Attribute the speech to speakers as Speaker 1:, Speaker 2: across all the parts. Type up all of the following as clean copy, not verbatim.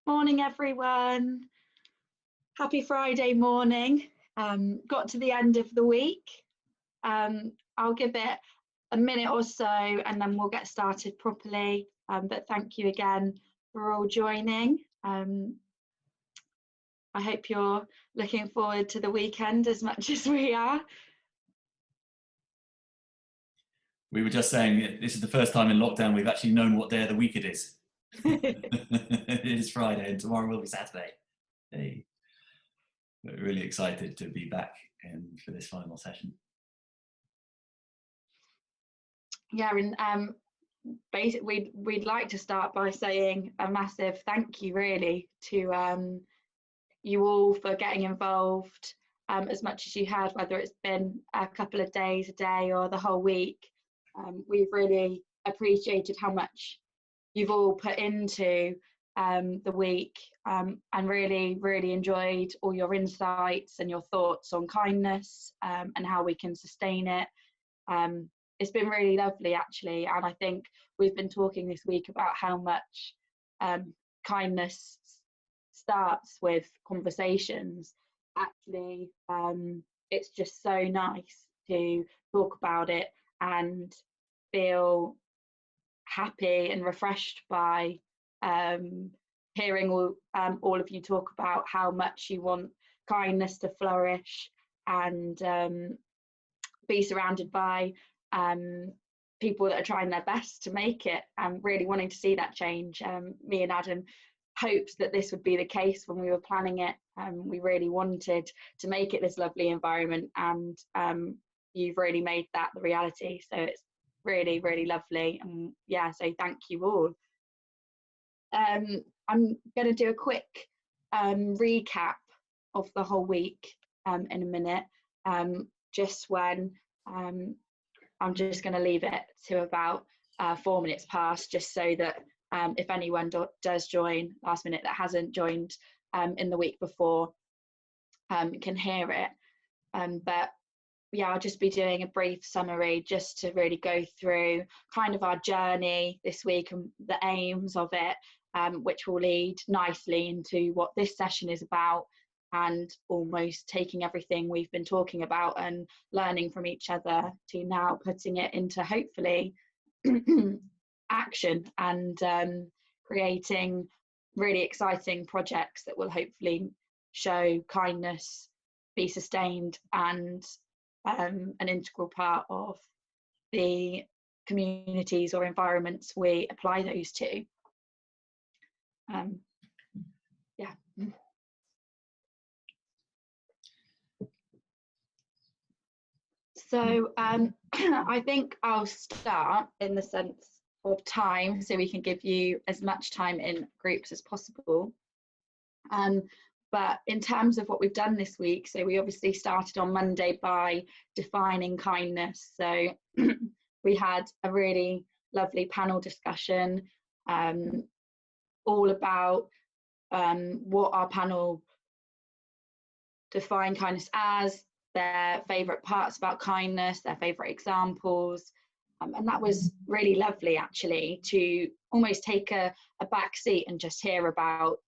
Speaker 1: Morning, everyone. Happy Friday morning. Got to the end of the week. I'll give it a minute or so and then we'll get started properly. But thank you again for all joining. I hope you're looking forward to the weekend as much as we are.
Speaker 2: We were just saying this is the first time in lockdown we've actually known what day of the week it is. It is Friday and tomorrow will be Saturday. Hey. We're really excited to be back for this final session.
Speaker 1: Yeah, and basically we'd like to start by saying a massive thank you really to you all for getting involved as much as you had, whether it's been a couple of days, a day or the whole week. We've really appreciated how much you've all put into the week and really enjoyed all your insights and your thoughts on kindness and how we can sustain it. It's been really lovely actually, and I think we've been talking this week about how much kindness starts with conversations. Actually, it's just so nice to talk about it and feel happy and refreshed by hearing all of you talk about how much you want kindness to flourish and be surrounded by people that are trying their best to make it and really wanting to see that change. Me and Adam hoped that this would be the case when we were planning it. We really wanted to make it this lovely environment, and you've really made that the reality. So it's really, really lovely. And yeah, so thank you all. I'm going to do a quick recap of the whole week in a minute, just when I'm just going to leave it to about 4 minutes past, just so that if anyone does join last minute that hasn't joined in the week before can hear it. But yeah, I'll just be doing a brief summary just to really go through kind of our journey this week and the aims of it, which will lead nicely into what this session is about, and almost taking everything we've been talking about and learning from each other to now putting it into hopefully action and creating really exciting projects that will hopefully show kindness be sustained and an integral part of the communities or environments we apply those to. Yeah. So I think I'll start in the sense of time, so we can give you as much time in groups as possible. But in terms of what we've done this week, so we obviously started on Monday by defining kindness. So we had a really lovely panel discussion all about what our panel defined kindness as, their favourite parts about kindness, their favourite examples. And that was really lovely actually, to almost take a back seat and just hear about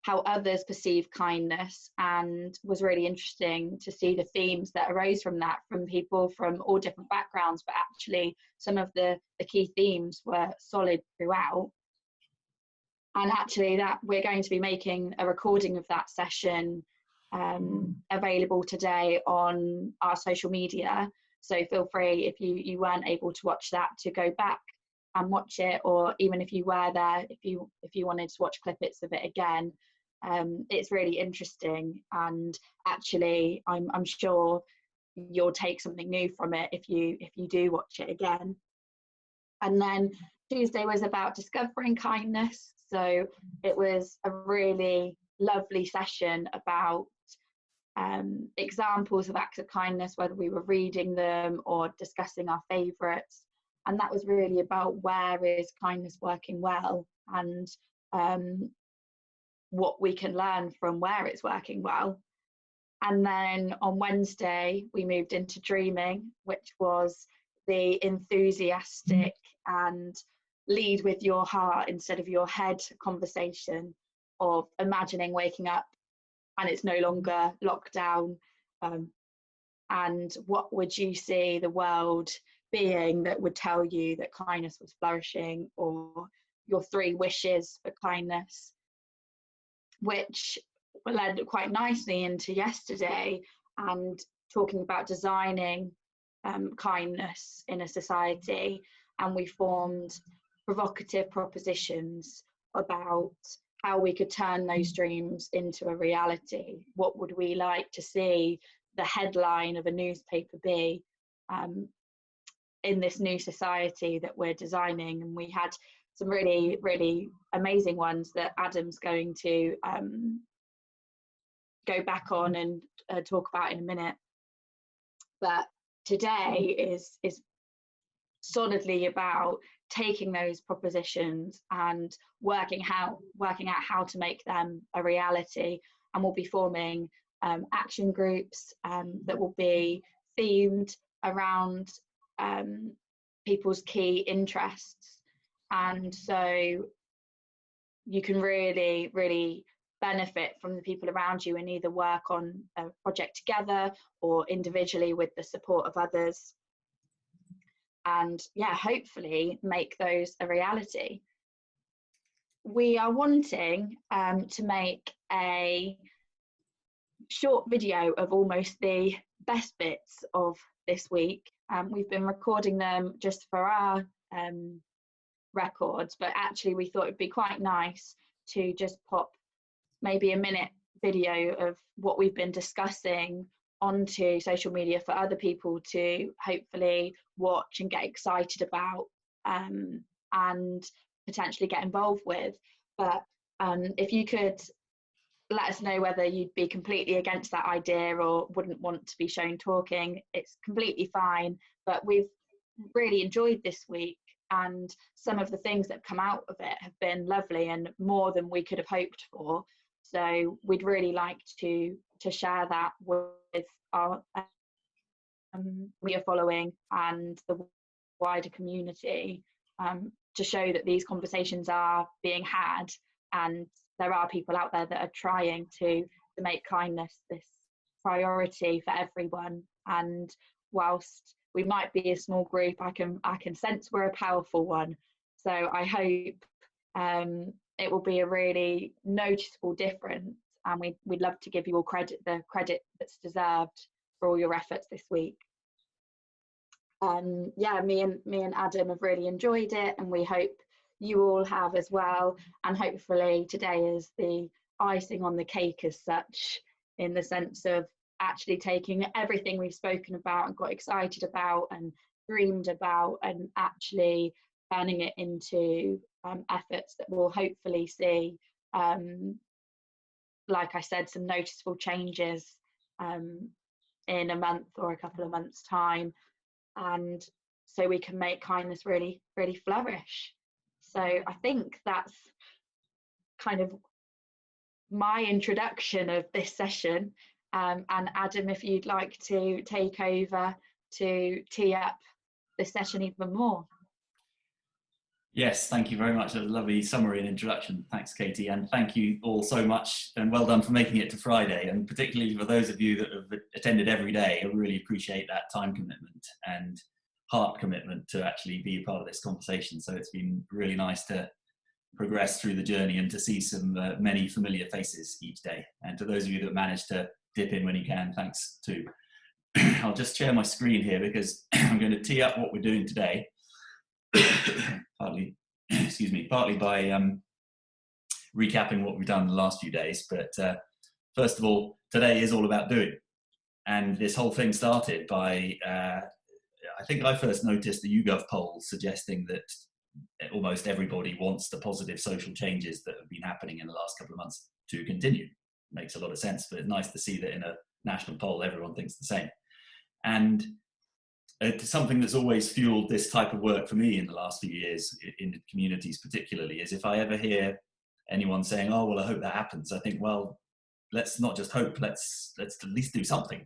Speaker 1: how others perceive kindness, and was really interesting to see the themes that arose from that, from people from all different backgrounds, but actually some of the key themes were solid throughout. And actually that we're going to be making a recording of that session available today on our social media, so feel free, if you weren't able to watch that, to go back and watch it, or even if you were there, if you wanted to watch clippets of it again. It's really interesting, and actually I'm sure you'll take something new from it if you do watch it again. And then Tuesday was about discovering kindness, so it was a really lovely session about examples of acts of kindness, whether we were reading them or discussing our favourites. And that was really about where is kindness working well, and what we can learn from where it's working well. And then on Wednesday we moved into dreaming, which was the enthusiastic and lead with your heart instead of your head conversation of imagining waking up and it's no longer lockdown, and what would you see the world being that would tell you that kindness was flourishing, or your 3 wishes for kindness, which led quite nicely into yesterday and talking about designing kindness in a society. And we formed provocative propositions about how we could turn those dreams into a reality. What would we like to see the headline of a newspaper be in this new society that we're designing? And we had some really, really amazing ones that Adam's going to go back on and talk about in a minute. But today is solidly about taking those propositions and working out how to make them a reality. And we'll be forming action groups that will be themed around people's key interests. And so you can really, really benefit from the people around you and either work on a project together or individually with the support of others. And yeah, hopefully make those a reality. We are wanting to make a short video of almost the best bits of this week. We've been recording them just for our records, but actually we thought it'd be quite nice to just pop maybe a minute video of what we've been discussing onto social media for other people to hopefully watch and get excited about and potentially get involved with. But if you could let us know whether you'd be completely against that idea or wouldn't want to be shown talking, it's completely fine. But we've really enjoyed this week, and some of the things that have come out of it have been lovely and more than we could have hoped for. So we'd really like to share that with our we are following and the wider community, to show that these conversations are being had and there are people out there that are trying to make kindness this priority for everyone. And whilst we might be a small group, I can sense we're a powerful one. So I hope it will be a really noticeable difference, and we'd love to give you all the credit that's deserved for all your efforts this week. Yeah, me and Adam have really enjoyed it, and we hope you all have as well. And hopefully today is the icing on the cake as such, in the sense of actually taking everything we've spoken about and got excited about and dreamed about and actually turning it into efforts that will hopefully see, like I said, some noticeable changes in a month or a couple of months' time, and so we can make kindness really, really flourish. So I think that's kind of my introduction of this session. And Adam, if you'd like to take over to tee up this session even more.
Speaker 2: Yes, thank you very much. A lovely summary and introduction. Thanks, Katie. And thank you all so much, and well done for making it to Friday. And particularly for those of you that have attended every day, I really appreciate that time commitment and heart commitment to actually be a part of this conversation. So it's been really nice to progress through the journey and to see some many familiar faces each day. And to those of you that managed to dip in when you can, thanks too. I'll just share my screen here because I'm going to tee up what we're doing today. partly by recapping what we've done the last few days. But first of all, today is all about doing. And this whole thing started by, I think I first noticed the YouGov poll suggesting that almost everybody wants the positive social changes that have been happening in the last couple of months to continue. Makes a lot of sense, but it's nice to see that in a national poll, everyone thinks the same. And something that's always fueled this type of work for me in the last few years, in communities particularly, is if I ever hear anyone saying, oh, well, I hope that happens, I think, well, let's not just hope, let's at least do something.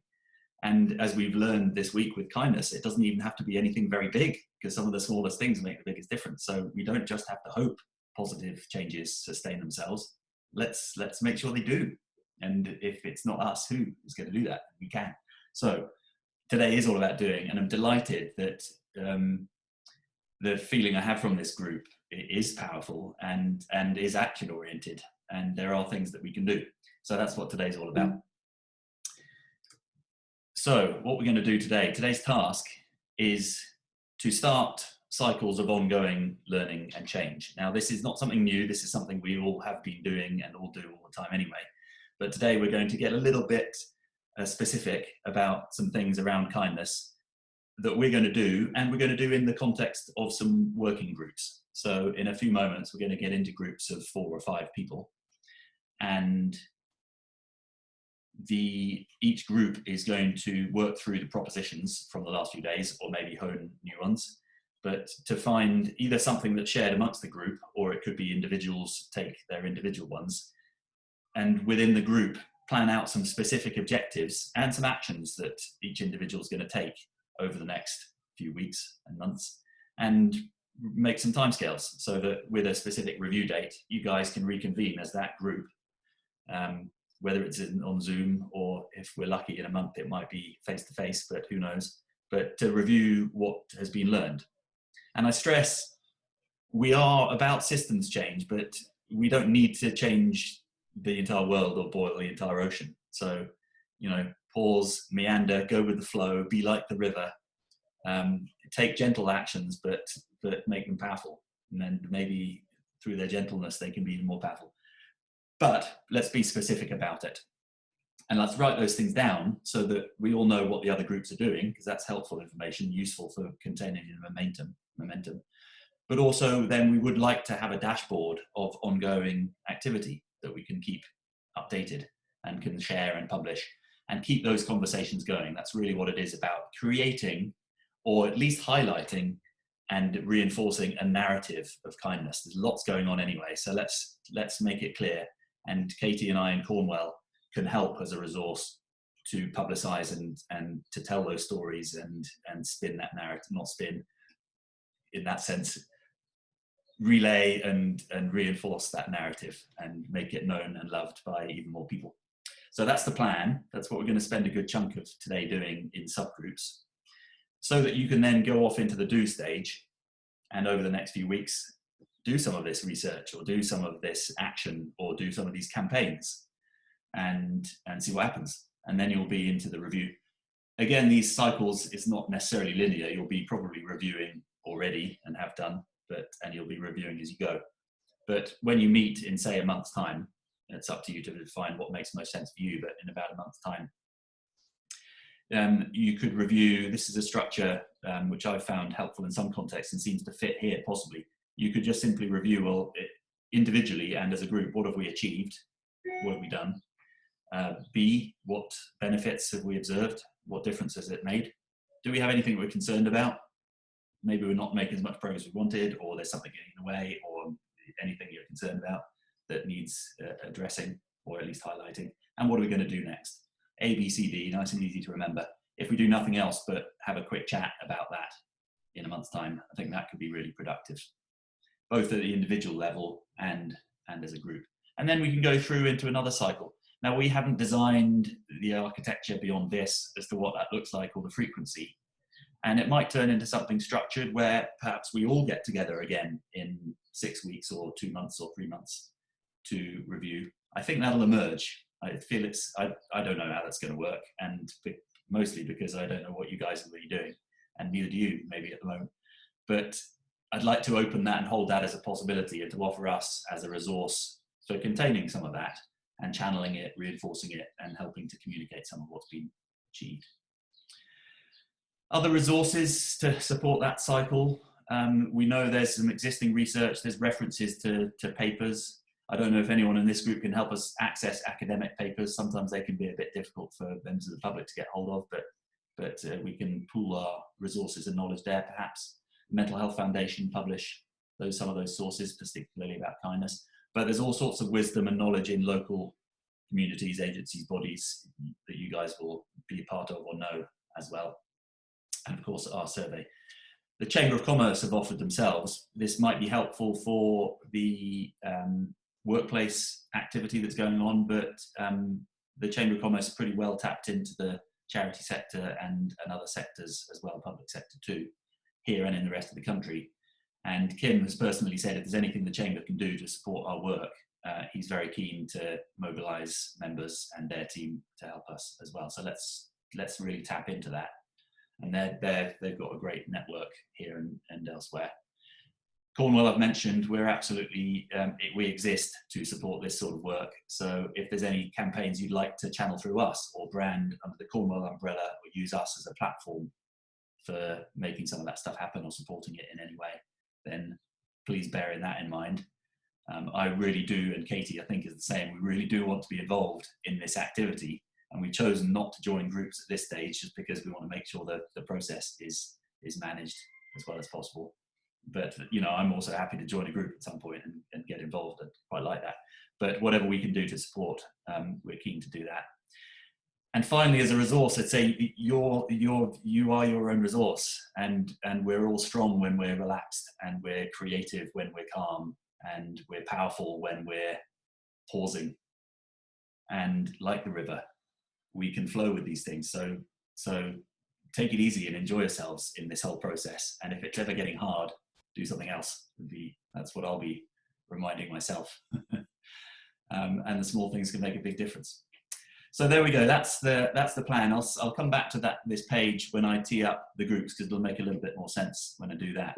Speaker 2: And as we've learned this week with kindness, it doesn't even have to be anything very big, because some of the smallest things make the biggest difference. So we don't just have to hope positive changes sustain themselves. Let's make sure they do. And if it's not us, who is going to do that? We can. So today is all about doing, and I'm delighted that the feeling I have from this group is powerful and is action oriented, and there are things that we can do. So that's what today's all about. So what we're going to do today, today's task is to start cycles of ongoing learning and change. Now, this is not something new. This is something we all have been doing and all do all the time anyway. But today we're going to get a little bit specific about some things around kindness that we're going to do, and we're going to do in the context of some working groups. So in a few moments, we're going to get into groups of 4 or 5 people, and each group is going to work through the propositions from the last few days, or maybe hone new ones, but to find either something that's shared amongst the group, or it could be individuals take their individual ones, and within the group plan out some specific objectives and some actions that each individual is going to take over the next few weeks and months, and make some timescales so that with a specific review date, you guys can reconvene as that group, whether it's on Zoom, or if we're lucky in a month, it might be face-to-face, but who knows, but to review what has been learned. And I stress, we are about systems change, but we don't need to change the entire world or boil the entire ocean. So, you know, pause, meander, go with the flow, be like the river, take gentle actions, but make them powerful. And then maybe through their gentleness, they can be even more powerful. But let's be specific about it. And let's write those things down so that we all know what the other groups are doing, because that's helpful information, useful for containing momentum. But also then we would like to have a dashboard of ongoing activity that we can keep updated and can share and publish and keep those conversations going. That's really what it is about, creating, or at least highlighting and reinforcing a narrative of kindness. There's lots going on anyway, so let's make it clear. And Katie and I in Cornwall can help as a resource to publicize and to tell those stories and spin that narrative, not spin in that sense, relay and reinforce that narrative and make it known and loved by even more people. So that's the plan. That's what we're going to spend a good chunk of today doing in subgroups, so that you can then go off into the do stage and over the next few weeks do some of this research or do some of this action or do some of these campaigns and see what happens. And then you'll be into the review. Again, these cycles, it's not necessarily linear. You'll be probably reviewing already and have done, and you'll be reviewing as you go. But when you meet in, say, a month's time, it's up to you to define what makes most sense for you, but in about a month's time, you could review. This is a structure which I've found helpful in some contexts and seems to fit here possibly. You could just simply review, well, individually and as a group, what have we achieved? What have we done? B, what benefits have we observed? What difference has it made? Do we have anything we're concerned about? Maybe we're not making as much progress as we wanted, or there's something getting in the way, or anything you're concerned about that needs addressing or at least highlighting. And what are we going to do next? A, B, C, D, nice and easy to remember. If we do nothing else but have a quick chat about that in a month's time, I think that could be really productive, both at the individual level and as a group. And then we can go through into another cycle. Now, we haven't designed the architecture beyond this as to what that looks like or the frequency. And it might turn into something structured where perhaps we all get together again in 6 weeks or 2 months or 3 months to review. I think that'll emerge. I feel I don't know how that's going to work, and mostly because I don't know what you guys are really doing, and neither do you maybe at the moment. But I'd like to open that and hold that as a possibility, and to offer us as a resource for containing some of that and channeling it, reinforcing it, and helping to communicate some of what's been achieved. Other resources to support that cycle. We know there's some existing research, there's references to papers. I don't know if anyone in this group can help us access academic papers. Sometimes they can be a bit difficult for members of the public to get hold of, but we can pool our resources and knowledge there perhaps. Mental Health Foundation publish some of those sources, particularly about kindness. But there's all sorts of wisdom and knowledge in local communities, agencies, bodies that you guys will be a part of or know as well. And of course, our survey. The Chamber of Commerce have offered themselves. This might be helpful for the workplace activity that's going on, but the Chamber of Commerce is pretty well tapped into the charity sector and other sectors as well, public sector too, here and in the rest of the country. And Kim has personally said if there's anything the Chamber can do to support our work, he's very keen to mobilise members and their team to help us as well. So let's really tap into that. And they've got a great network here and elsewhere. Cornwall, I've mentioned, we're absolutely, we exist to support this sort of work. So if there's any campaigns you'd like to channel through us or brand under the Cornwall umbrella or use us as a platform for making some of that stuff happen or supporting it in any way, then please bear that in mind. I really do, and Katie I think is the same, we really do want to be involved in this activity, and we've chosen not to join groups at this stage just because we want to make sure that the process is managed as well as possible. But you know, I'm also happy to join a group at some point and get involved. I quite like that. But whatever we can do to support, we're keen to do that. And finally, as a resource, I'd say you are your own resource, and we're all strong when we're relaxed, and we're creative when we're calm, and we're powerful when we're pausing. And like the river, we can flow with these things. So take it easy and enjoy yourselves in this whole process. And if it's ever getting hard, do something else. That's what I'll be reminding myself. And the small things can make a big difference. So there we go. That's the plan. I'll come back to this page when I tee up the groups, because it'll make a little bit more sense when I do that.